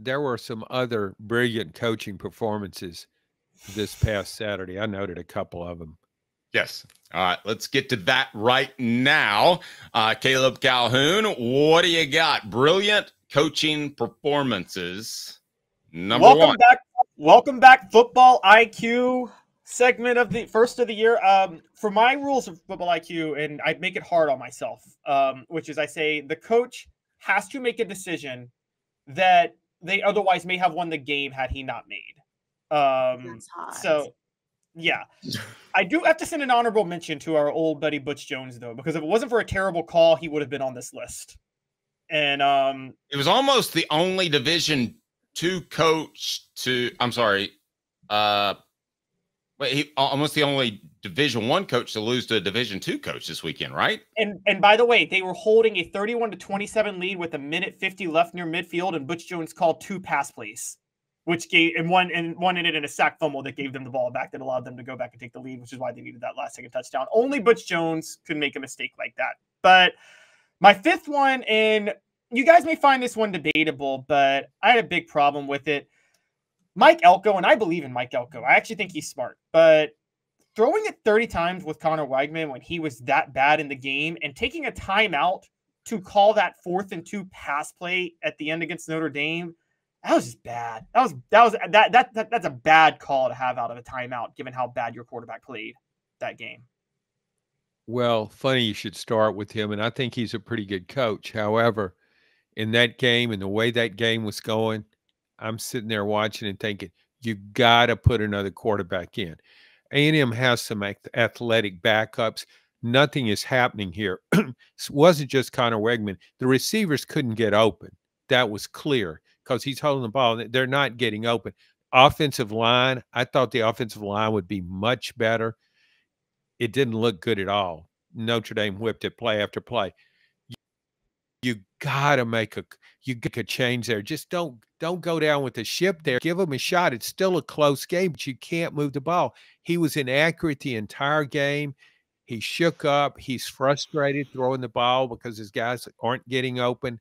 there were some other brilliant coaching performances this past Saturday. I noted a couple of them. Yes. All right, let's get to that right now. Caleb Calhoun, what do you got? Brilliant coaching performances. Number one. Welcome back, Football IQ segment of the first of the year. For my rules of Football IQ, and I make it hard on myself, which is I say the coach has to make a decision that they otherwise may have won the game had he not made. So, yeah. I do have to send an honorable mention to our old buddy Butch Jones, though, because if it wasn't for a terrible call, he would have been on this list. And it was almost the only Division II coach to, I'm sorry, almost the only Division I coach to lose to a Division II coach this weekend, right? And by the way, they were holding a 31-27 lead with 1:50 left near midfield, and Butch Jones called 2 pass plays, which gave one ended in a sack fumble that gave them the ball back that allowed them to go back and take the lead, which is why they needed that last second touchdown. Only Butch Jones could make a mistake like that. But my fifth one, and you guys may find this one debatable, but I had a big problem with it. Mike Elko, and I believe in Mike Elko. I actually think he's smart, but throwing it 30 times with Connor Weigman when he was that bad in the game and taking a timeout to call that 4th and 2 pass play at the end against Notre Dame, that was just bad. That's a bad call to have out of a timeout, given how bad your quarterback played that game. Well, funny you should start with him, and I think he's a pretty good coach. However, in that game and the way that game was going, I'm sitting there watching and thinking, you got to put another quarterback in. A&M has some athletic backups. Nothing is happening here. It wasn't just Connor Weigman. The receivers couldn't get open. That was clear because he's holding the ball. They're not getting open. Offensive line, I thought the offensive line would be much better. It didn't look good at all. Notre Dame whipped it play after play. You got to make a change there. Just don't go down with the ship there. Give them a shot. It's still a close game, but you can't move the ball. He was inaccurate the entire game. He shook up. He's frustrated throwing the ball because his guys aren't getting open.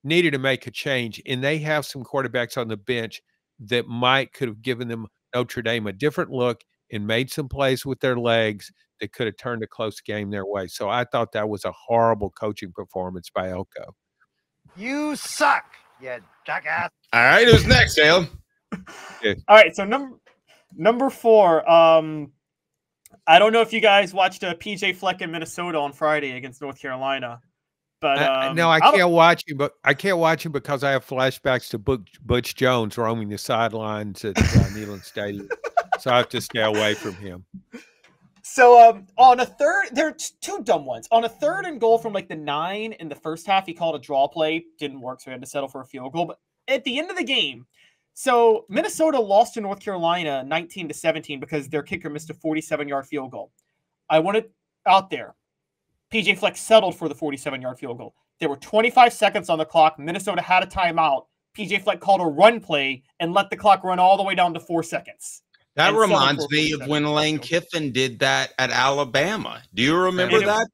Needed to make a change, and they have some quarterbacks on the bench that could have given them Notre Dame a different look and made some plays with their legs that could have turned a close game their way. So I thought that was a horrible coaching performance by Elko. You suck, you jackass. All right, who's next, Caleb? Yeah. All right, so number 4. I don't know if you guys watched PJ Fleck in Minnesota on Friday against North Carolina. But no, I can't watch him. But I can't watch him because I have flashbacks to Butch Jones roaming the sidelines at Neyland Stadium, so I have to stay away from him. So on a third, there are 2 dumb ones. On a 3rd and goal from like the 9 in the first half, he called a draw play. Didn't work, so he had to settle for a field goal. But at the end of the game, so Minnesota lost to North Carolina 19-17 because their kicker missed a 47-yard field goal. I wanted out there. PJ Fleck settled for the 47-yard field goal. There were 25 seconds on the clock. Minnesota had a timeout. PJ Fleck called a run play and let the clock run all the way down to 4 seconds. That reminds me of when Lane Kiffin did that at Alabama. Do you remember that?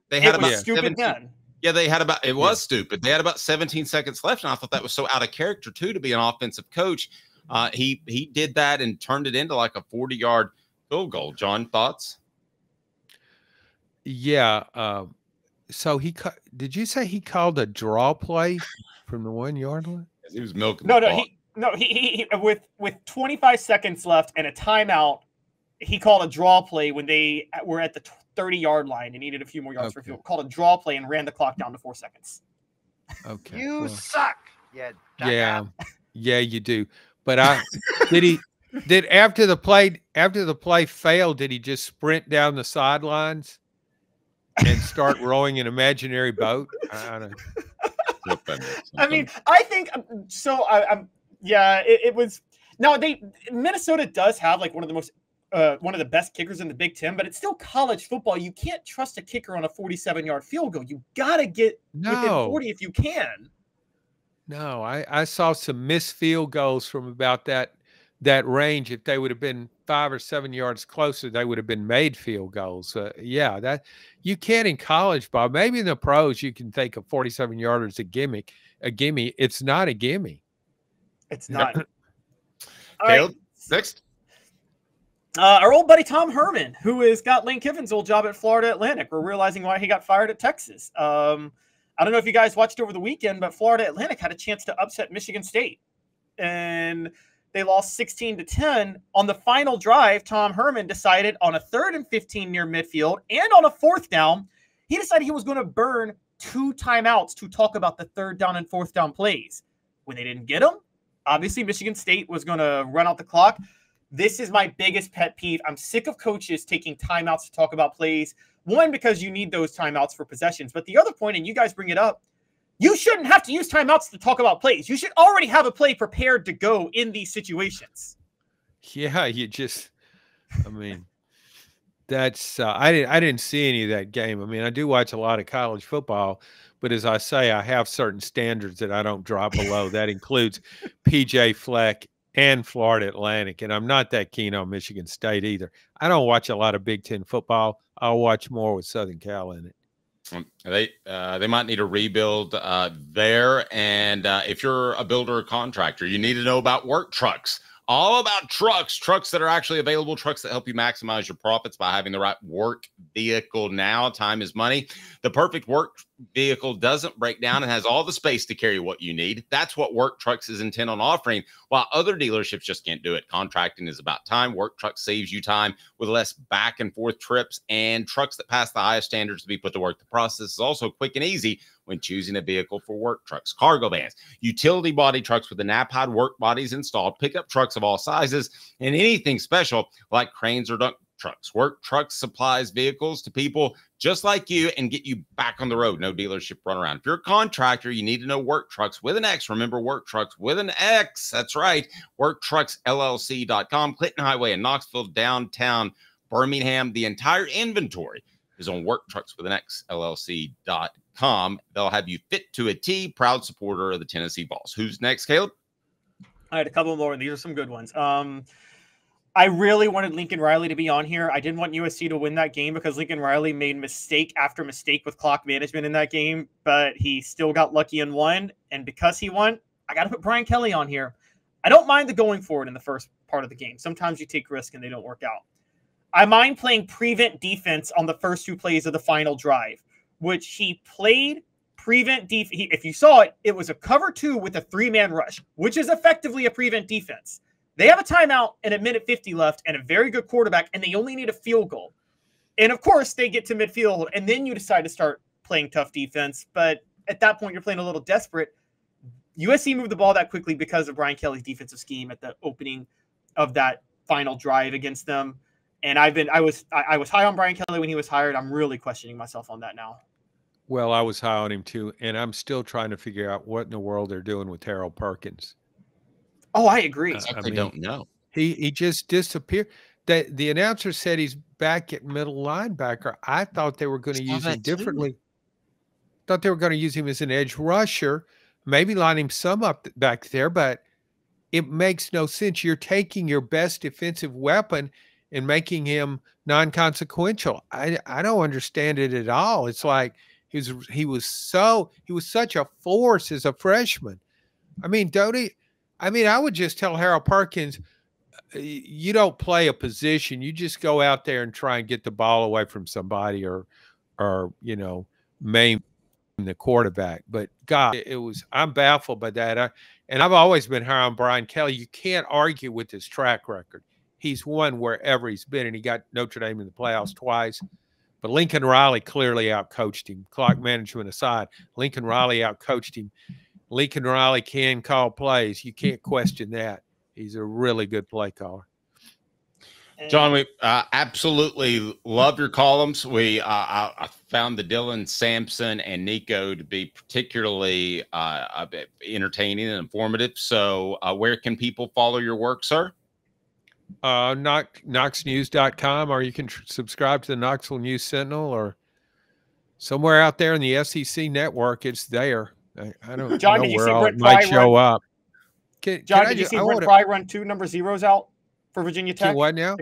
They had about stupid then. Yeah, they had about, it was stupid. They had about 17 seconds left, and I thought that was so out of character, too, to be an offensive coach. He did that and turned it into like a 40-yard field goal. John, thoughts? Yeah. So did you say he called a draw play from the 1-yard line? He was milking. He with 25 seconds left and a timeout, he called a draw play when they were at the 30-yard line and needed a few more yards for field. Called a draw play and ran the clock down to 4 seconds. Okay. You suck. Yeah, you do. But after the play failed, did he just sprint down the sidelines and start rowing an imaginary boat? I don't know. I mean, I think so. It was. Now Minnesota does have like one of the best kickers in the Big Ten, but it's still college football. You can't trust a kicker on a 47-yard field goal. You gotta get within 40 if you can. No, I saw some missed field goals from about that range. If they would have been 5 or 7 yards closer, they would have been made field goals. That you can't in college, Bob. Maybe in the pros you can think a 47-yarder is a gimme. It's not a gimme. It's not. All Caleb, right. next. Our old buddy Tom Herman, who has got Lane Kiffin's old job at Florida Atlantic. We're realizing why he got fired at Texas. I don't know if you guys watched over the weekend, but Florida Atlantic had a chance to upset Michigan State. And they lost 16-10. On the final drive, Tom Herman decided on a 3rd and 15 near midfield and on a 4th down, he decided he was going to burn 2 timeouts to talk about the 3rd down and 4th down plays. When they didn't get them, obviously Michigan State was going to run out the clock. This is my biggest pet peeve. I'm sick of coaches taking timeouts to talk about plays. One, because you need those timeouts for possessions. But the other point, and you guys bring it up, you shouldn't have to use timeouts to talk about plays. You should already have a play prepared to go in these situations. Yeah, I mean, that's I didn't see any of that game. I mean, I do watch a lot of college football, but as I say, I have certain standards that I don't drop below. That includes PJ Fleck and Florida Atlantic, and I'm not that keen on Michigan State either. I don't watch a lot of Big Ten football. I'll watch more with Southern Cal in it. They might need a rebuild there, and if you're a builder or contractor, you need to know about work trucks. All about trucks that are actually available, trucks that help you maximize your profits by having the right work vehicle now. Time is money. The perfect work vehicle doesn't break down and has all the space to carry what you need. That's what Work Trucks is intent on offering, while other dealerships just can't do it. Contracting is about time. Work Trucks saves you time with less back and forth trips and trucks that pass the highest standards to be put to work. The process is also quick and easy when choosing a vehicle for work trucks. Cargo vans, utility body trucks with the NAPOD work bodies installed, pickup trucks of all sizes, and anything special like cranes or dump trucks. Work Trucks supplies vehicles to people just like you and get you back on the road. No dealership runaround. If you're a contractor, you need to know Work Trucks with an X. Remember, Work Trucks with an X. That's right. WorkTrucksLLC.com. Clinton Highway in Knoxville, downtown Birmingham. The entire inventory is on Work Trucks with an X, LLC.com. They'll have you fit to a T. Proud supporter of the Tennessee Vols. Who's next, Caleb? I had a couple more, and these are some good ones. I really wanted Lincoln Riley to be on here. I didn't want USC to win that game because Lincoln Riley made mistake after mistake with clock management in that game, but he still got lucky and won. And because he won, I got to put Brian Kelly on here. I don't mind the going forward in the first part of the game. Sometimes you take risks and they don't work out. I mind playing prevent defense on the first 2 plays of the final drive, which he played prevent defense. If you saw it, it was a cover 2 with a 3-man rush, which is effectively a prevent defense. They have a timeout and a minute 50 left and a very good quarterback, and they only need a field goal. And, of course, they get to midfield, and then you decide to start playing tough defense. But at that point, you're playing a little desperate. USC moved the ball that quickly because of Brian Kelly's defensive scheme at the opening of that final drive against them. And I was high on Brian Kelly when he was hired. I'm really questioning myself on that now. Well, I was high on him too, and I'm still trying to figure out what in the world they're doing with Harold Perkins. Oh, I agree. I don't know. He just disappeared. The announcer said he's back at middle linebacker. I thought they were going to use him differently. Thought they were going to use him as an edge rusher, maybe line him some up back there, but it makes no sense. You're taking your best defensive weapon and making him non-consequential. I don't understand it at all. It's like he was such a force as a freshman. I mean, I would just tell Harold Perkins, you don't play a position. You just go out there and try and get the ball away from somebody or maim the quarterback. But God, I'm baffled by that. And I've always been high on Brian Kelly. You can't argue with his track record. He's won wherever he's been, and he got Notre Dame in the playoffs twice. But Lincoln Riley clearly outcoached him. Clock management aside, Lincoln Riley outcoached him. Lincoln Riley can call plays. You can't question that. He's a really good play caller. John, we absolutely love your columns. I found the Dylan Sampson and Nico to be particularly entertaining and informative. So where can people follow your work, sir? KnoxNews.com, or you can subscribe to the Knoxville News Sentinel, or somewhere out there in the SEC network. It's there. I don't John, know did you where see all Brent it might Pry show up. Did you see Brent Pry run 2 number 0s out for Virginia Tech? What now?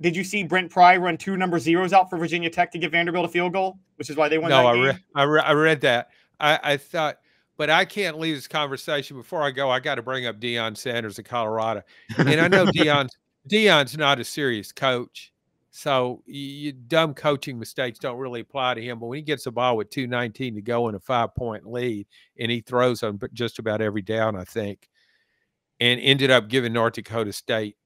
Did you see Brent Pry run 2 number 0s out for Virginia Tech to give Vanderbilt a field goal, which is why they won that game? I read that. I thought, But I can't leave this conversation before I go. I got to bring up Deion Sanders of Colorado, and I know Deion's not a serious coach, so dumb coaching mistakes don't really apply to him. But when he gets the ball with 2:19 to go in a 5-point lead, and he throws on just about every down, I think, and ended up giving North Dakota State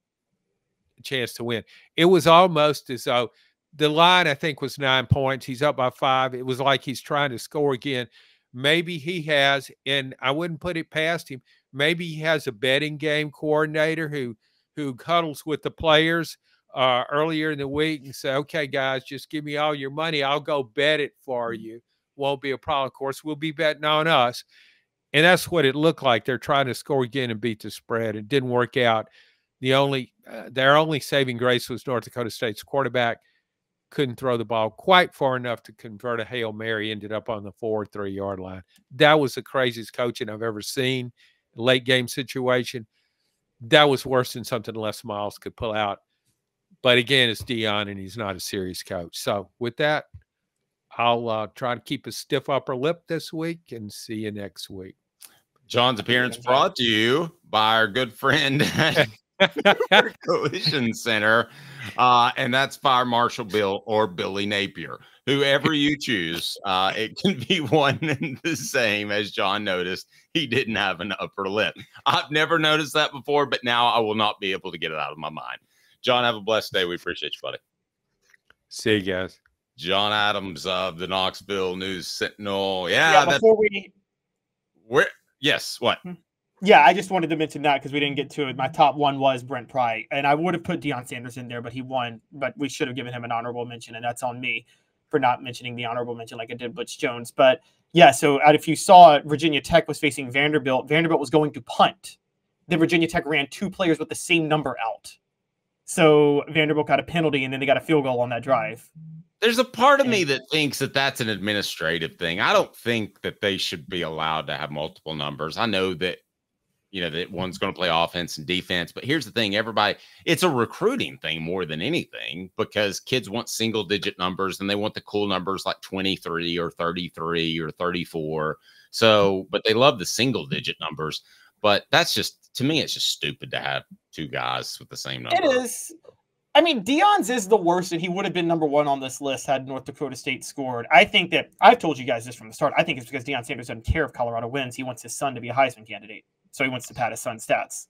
a chance to win. It was almost as though the line, I think, was 9 points. He's up by 5. It was like he's trying to score again. Maybe he has, and I wouldn't put it past him, maybe he has a betting game coordinator who cuddles with the players earlier in the week and say, okay, guys, just give me all your money. I'll go bet it for you. Won't be a problem. Of course, we'll be betting on us. And that's what it looked like. They're trying to score again and beat the spread. It didn't work out. Their only saving grace was North Dakota State's quarterback couldn't throw the ball quite far enough to convert a Hail Mary, ended up on the 4 or 3-yard line. That was the craziest coaching I've ever seen. Late game situation. That was worse than something Les Miles could pull out. But again, it's Deion, and he's not a serious coach. So with that, I'll try to keep a stiff upper lip this week and see you next week. John's appearance brought to you by our good friend Collision Center, and that's Fire Marshal Bill or Billy Napier. Whoever you choose, it can be one and the same. As John noticed, he didn't have an upper lip. I've never noticed that before, but now I will not be able to get it out of my mind. John, have a blessed day. We appreciate you, buddy. See you guys. John Adams of the Knoxville News Sentinel. Yes, what? Yeah, I just wanted to mention that because we didn't get to it. My top one was Brent Pry, and I would have put Deion Sanders in there, but he won. But we should have given him an honorable mention, and that's on me for not mentioning the honorable mention like I did Butch Jones. But yeah, so if you saw it, Virginia Tech was facing Vanderbilt. Vanderbilt was going to punt. Then Virginia Tech ran 2 players with the same number out. So Vanderbilt got a penalty, and then they got a field goal on that drive. There's a part of me that thinks that that's an administrative thing. I don't think that they should be allowed to have multiple numbers. I know that, that one's going to play offense and defense, but here's the thing, it's a recruiting thing more than anything, because kids want single digit numbers and they want the cool numbers like 23 or 33 or 34. So, but they love the single digit numbers, but that's just, to me, it's just stupid to have 2 guys with the same number. It is. I mean, Deion's is the worst, and he would have been number 1 on this list had North Dakota State scored. I think that I've told you guys this from the start. I think it's because Deion Sanders doesn't care if Colorado wins. He wants his son to be a Heisman candidate, so he wants to pad his son's stats.